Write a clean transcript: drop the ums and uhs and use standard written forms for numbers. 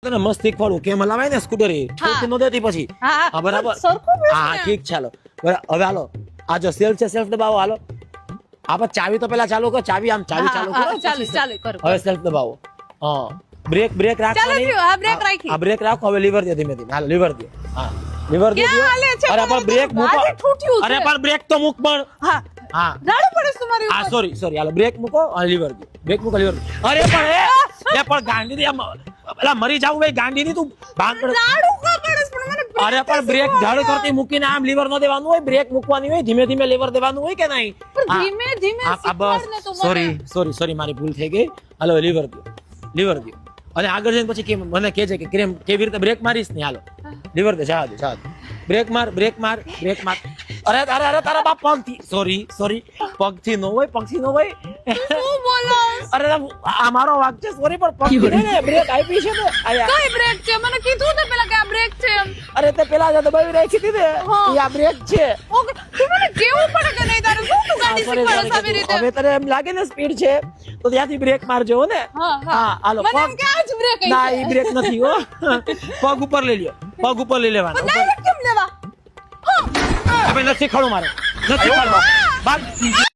તને મસ્ત શીખવાડું કેમ હલાવાય ને સ્કૂટર એ છોડતી નો દેતી પછી હા બરાબર હા ઠીક ચાલો હવે હાલો આ જો સેલ્ફ છે સેલ્ફ દબાવો હાલો આપણે ચાવી તો પેલા ચાલુ કરો ચાવી આમ ચાવી ચાલુ કરો ચાલુ કરો હવે સેલ્ફ દબાવો હા બ્રેક રાખવાની હા બ્રેક રાખો હવે લીવર દે ધીમે ધીમે હાલો લીવર દે હા લીવર દે અરે પણ બ્રેક મૂકો અરે પણ બ્રેક તો મૂક પણ હા હા રાડું પડે છે તમારી હા સોરી હાલો બ્રેક મૂકો અને લીવર દે બ્રેક મૂકો લીવર અરે પણ એ પણ ગાંડી આમ પેલા મરી જાવ ભાઈ ગાંડી ની તું ભાંગડ રાડું કા પડે છે પણ મને અરે પણ બ્રેક ઝાડ કરતી મૂકીને આમ લીવર નો દેવાનું હોય બ્રેક મૂકવાની હોય ધીમે ધીમે લીવર દેવાનું હોય કે નહીં ધીમે ધીમે શીખવાડ ને તું બસ સોરી મારી ભૂલ થઈ ગઈ હાલો લીવર દો અને આગળ જઈને પછી કેમ મને કહે છે કે કેવી રીતે બ્રેક મારીશ ને હાલો લીવર દે જા દે બ્રેક માર અરે તારા બાપ પગથી સોરી પગથી નો હોય શું બોલો અરે આ મારો વાક છે સોરી પણ પગથી ને બ્રેક આપી છે ને આયા કઈ બ્રેક છે મને કીધું ને પેલા કે આ બ્રેક છે એમ અરે તે પેલા જ દબાવી રાખી હતી ને ઈ આ બ્રેક છે ઓકે તું મને કેવું પડે કે નહીં તારે શું તું ગાડી શીખવાડે છે આવી રીતે હવે તને એમ લાગે ને સ્પીડ છે તો ત્યાંથી બ્રેક મારજો ને હા હાલો મને એમ કે આ જ બ્રેક ના ઈ બ્રેક નથી હો પગ ઉપર લઈ લ્યો પગ ઉપર લઈ લેવાનો ડાયરેક્ટ કેમ લેવા હવે નથી ખડું મારે નથી ખડું બાદ